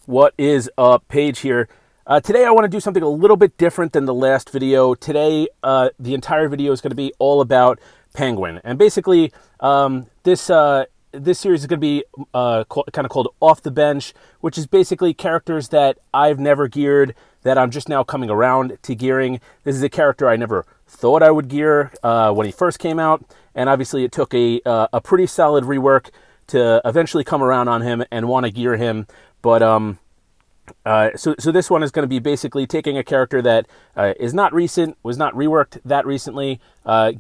What is up? Paige here. Today I want to do something a little bit different than the last video. Today, the entire video is going to be all about Penguin. And basically, this series is going to be kind of called Off the Bench, which is basically characters that I've never geared, that I'm just now coming around to gearing. This is a character I never thought I would gear when he first came out. And obviously it took a pretty solid rework to eventually come around on him and want to gear him. But so this one is going to be basically taking a character that is not recent, was not reworked that recently,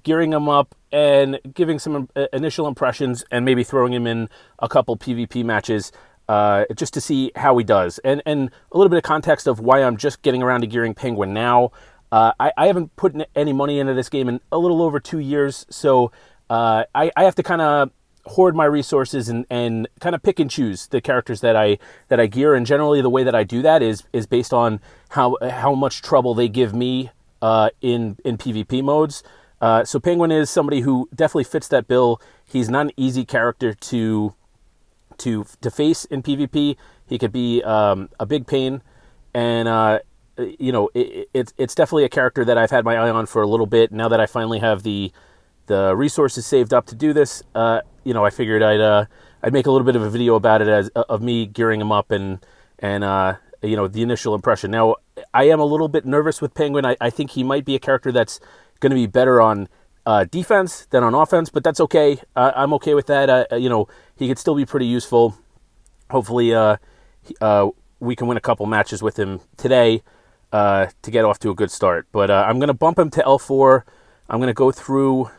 gearing him up and giving some initial impressions, and maybe throwing him in a couple PvP matches just to see how he does. And a little bit of context of why I'm just getting around to gearing Penguin now. I haven't put any money into this game in a little over 2 years, so I have to kind of hoard my resources and kind of pick and choose the characters that I gear. And generally the way that I do that is based on how much trouble they give me in PvP modes. So Penguin is somebody who definitely fits that bill. He's not an easy character to face in PvP. He could be a big pain, and it's definitely a character that I've had my eye on for a little bit. Now that I finally have the resources saved up to do this, I figured I'd make a little bit of a video about it of me gearing him up and the initial impression. Now, I am a little bit nervous with Penguin. I think he might be a character that's going to be better on defense than on offense, but that's okay. I'm okay with that. He could still be pretty useful. Hopefully, we can win a couple matches with him today to get off to a good start. But I'm going to bump him to L4. I'm going to go through...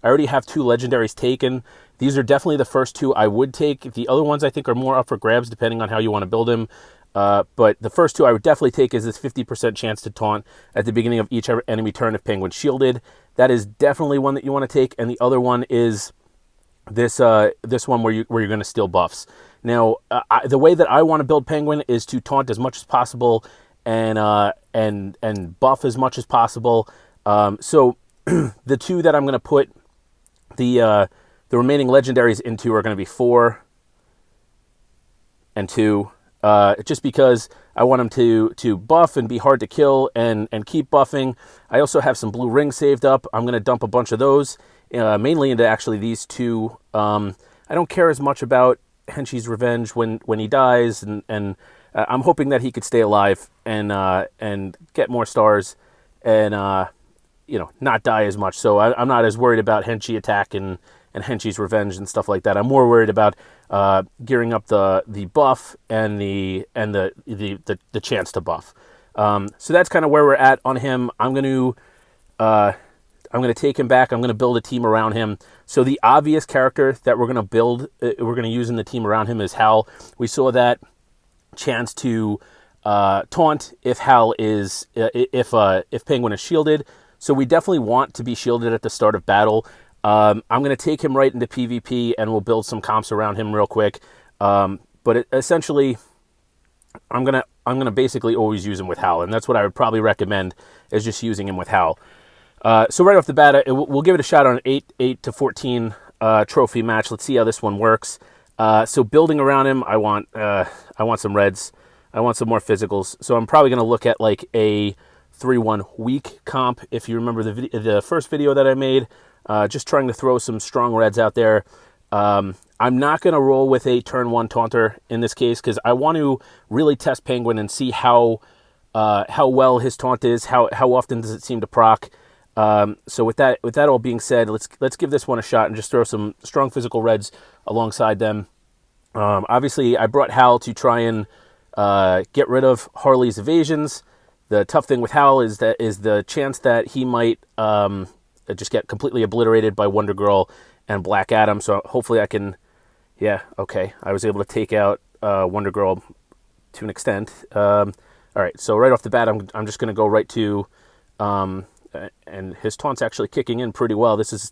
I already have 2 legendaries taken. These are definitely the first 2 I would take. The other ones I think are more up for grabs depending on how you want to build him. But the first 2 I would definitely take is this 50% chance to taunt at the beginning of each enemy turn if Penguin's shielded. That is definitely one that you want to take. And the other one is this one where you're going to steal buffs. Now, the way that I want to build Penguin is to taunt as much as possible and buff as much as possible. So the 2 that I'm going to put the remaining legendaries into are going to be 4 and 2, just because I want them to buff and be hard to kill and keep buffing. I also have some blue rings saved up. I'm going to dump a bunch of those, mainly into actually these 2. I don't care as much about Henshi's Revenge when he dies, and I'm hoping that he could stay alive and get more stars and not die as much. So I'm not as worried about Henshi attack and Henshi's Revenge and stuff like that. I'm more worried about gearing up the buff and the chance to buff. So that's kind of where we're at on him. I'm going to take him back. I'm going to build a team around him. So the obvious character that we're going to use in the team around him is Hal. We saw that chance to taunt if Hal is if Penguin is shielded. So we definitely want to be shielded at the start of battle. I'm going to take him right into PvP, and we'll build some comps around him real quick. But essentially, I'm gonna basically always use him with Hal, and that's what I would probably recommend, is just using him with Hal. So right off the bat, we'll give it a shot on an 8 to 14 trophy match. Let's see how this one works. So building around him, I want some reds. I want some more physicals. So I'm probably going to look at like a 3-1 weak comp. If you remember the first video that I made, just trying to throw some strong reds out there. I'm not going to roll with a turn 1 taunter in this case, because I want to really test Penguin and see how well his taunt is, how often does it seem to proc. So with that all being said, let's give this one a shot and just throw some strong physical reds alongside them. Obviously, I brought Hal to try and get rid of Harley's evasions. The tough thing with Hal is the chance that he might just get completely obliterated by Wonder Girl and Black Adam. So hopefully I can, okay, I was able to take out Wonder Girl to an extent. All right, so right off the bat, I'm just going to go right to, and his taunt's actually kicking in pretty well. This is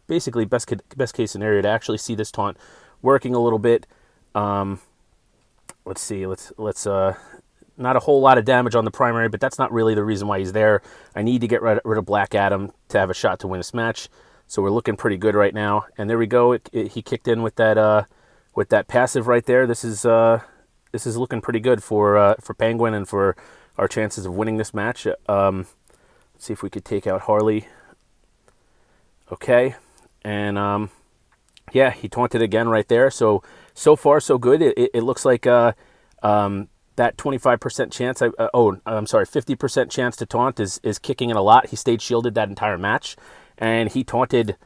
basically best case scenario to actually see this taunt working a little bit. Let's see. Let's not a whole lot of damage on the primary, but that's not really the reason why he's there. I need to get rid of Black Adam to have a shot to win this match. So we're looking pretty good right now. And there we go. He kicked in with that passive right there. This is this is looking pretty good for Penguin and for our chances of winning this match. Let's see if we could take out Harley. Okay, and yeah, he taunted again right there. So far so good. It looks like that 25% chance. I'm sorry, 50% chance to taunt is kicking in a lot. He stayed shielded that entire match, and he taunted.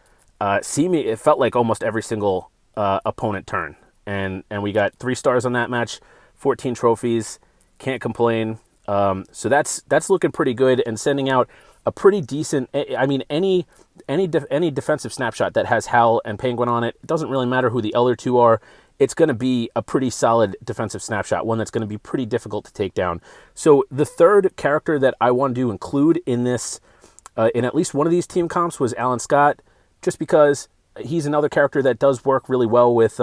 It felt like almost every single opponent turn, and we got 3 stars on that match, 14 trophies. Can't complain. So that's looking pretty good, and sending out a pretty decent. I mean, any defensive snapshot that has Hal and Penguin on it, it doesn't really matter who the other 2 are. It's going to be a pretty solid defensive snapshot, one that's going to be pretty difficult to take down. So the third character that I wanted to include in this, in at least one of these team comps, was Alan Scott, just because he's another character that does work really well with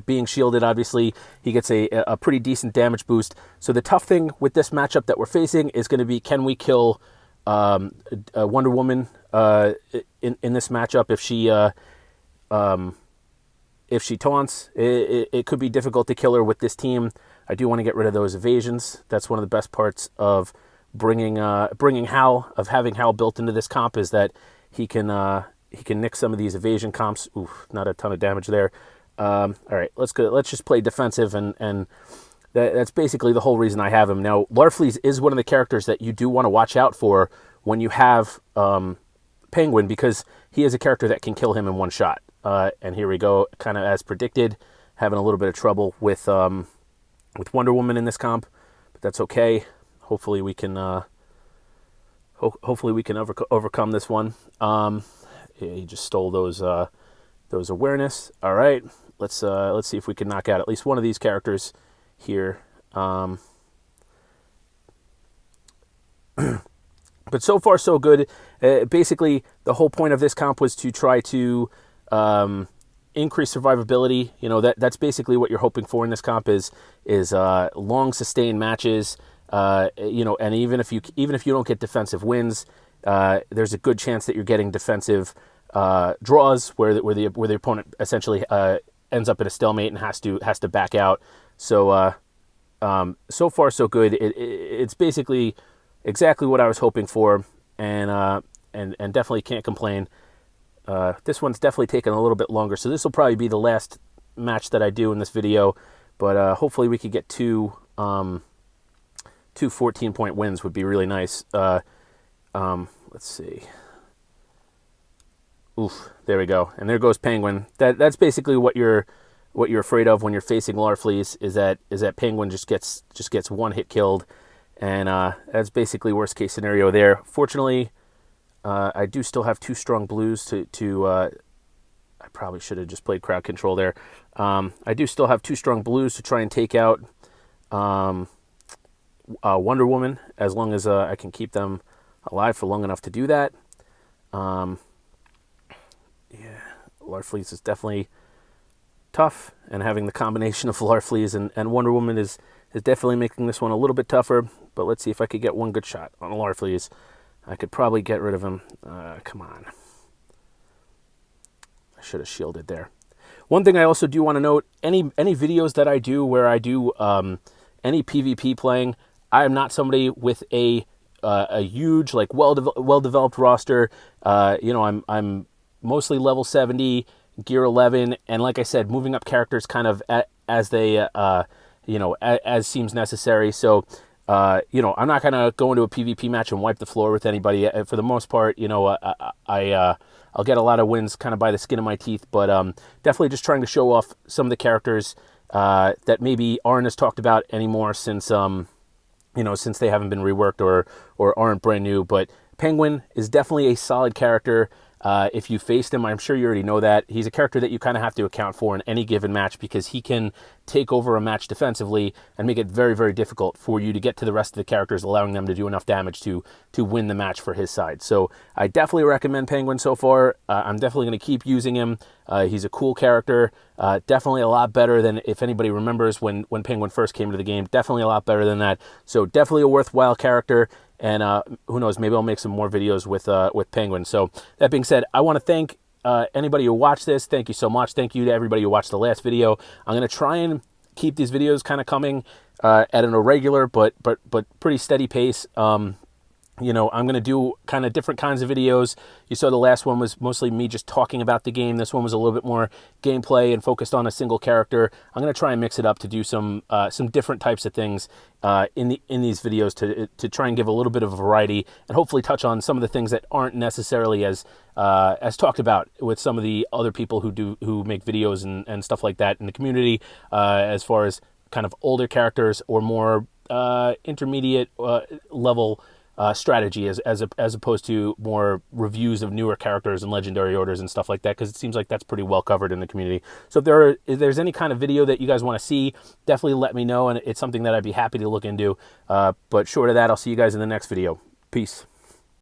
being shielded. Obviously, he gets a pretty decent damage boost. So the tough thing with this matchup that we're facing is going to be, can we kill Wonder Woman in this matchup? If she taunts, it could be difficult to kill her with this team. I do want to get rid of those evasions. That's one of the best parts of bringing Hal, of having Hal built into this comp, is that he can nick some of these evasion comps. Oof, not a ton of damage there. All right, let's go. Let's just play defensive, and that's basically the whole reason I have him. Now, Larfleeze is one of the characters that you do want to watch out for when you have Penguin, because he is a character that can kill him in one shot. And here we go, kind of as predicted, having a little bit of trouble with Wonder Woman in this comp, but that's okay. Hopefully we can overcome this one. Yeah, he just stole those awareness. All right, let's see if we can knock out at least one of these characters here. But so far so good. Basically, the whole point of this comp was to try to increase survivability. You know, that's basically what you're hoping for in this comp is long sustained matches. You know, and even if you don't get defensive wins, there's a good chance that you're getting defensive draws where the opponent essentially ends up in a stalemate and has to back out. So so far so good. It's basically exactly what I was hoping for, and definitely can't complain. This one's definitely taken a little bit longer, so this will probably be the last match that I do in this video, but hopefully we could get two 14-point wins would be really nice. Let's see. Oof, there we go. And there goes Penguin. That's basically what you're afraid of when you're facing Larfleeze, is that Penguin just gets one hit killed, and that's basically worst case scenario there. Fortunately, I do still have 2 strong blues to I probably should have just played crowd control there. I do still have 2 strong blues to try and take out Wonder Woman, as long as I can keep them alive for long enough to do that. Yeah, Larfleeze is definitely tough, and having the combination of Larfleeze and Wonder Woman is definitely making this one a little bit tougher. But let's see if I could get one good shot on Larfleeze. I could probably get rid of him. Come on. I should have shielded there. One thing I also do want to note, any videos that I do where I do any PvP playing, I am not somebody with a huge, like, well-developed roster. You know, I'm mostly level 70, gear 11, and like I said, moving up characters kind of as they, you know, as seems necessary. So, you know, I'm not going to go into a PvP match and wipe the floor with anybody. For the most part, you know, I'll get a lot of wins kind of by the skin of my teeth, but definitely just trying to show off some of the characters that maybe aren't as talked about anymore since, you know, since they haven't been reworked or aren't brand new. But Penguin is definitely a solid character. If you faced him, I'm sure you already know that. He's a character that you kind of have to account for in any given match, because he can take over a match defensively and make it very, very difficult for you to get to the rest of the characters, allowing them to do enough damage to win the match for his side. So I definitely recommend Penguin so far. I'm definitely going to keep using him. He's a cool character. Definitely a lot better than, if anybody remembers when Penguin first came to the game, definitely a lot better than that. So definitely a worthwhile character. And who knows, maybe I'll make some more videos with Penguin. So that being said, I want to thank anybody who watched this. Thank you so much. Thank you to everybody who watched the last video. I'm going to try and keep these videos kind of coming at an irregular but pretty steady pace. You know, I'm going to do kind of different kinds of videos. You saw the last one was mostly me just talking about the game. This one was a little bit more gameplay and focused on a single character. I'm going to try and mix it up to do some different types of things in these videos to try and give a little bit of a variety and hopefully touch on some of the things that aren't necessarily as talked about with some of the other people who make videos and stuff like that in the community, as far as kind of older characters or more intermediate level strategy as opposed to more reviews of newer characters and legendary orders and stuff like that, because it seems like that's pretty well covered in the community. So if there's any kind of video that you guys want to see, definitely let me know, and it's something that I'd be happy to look into. But short of that, I'll see you guys in the next video. Peace.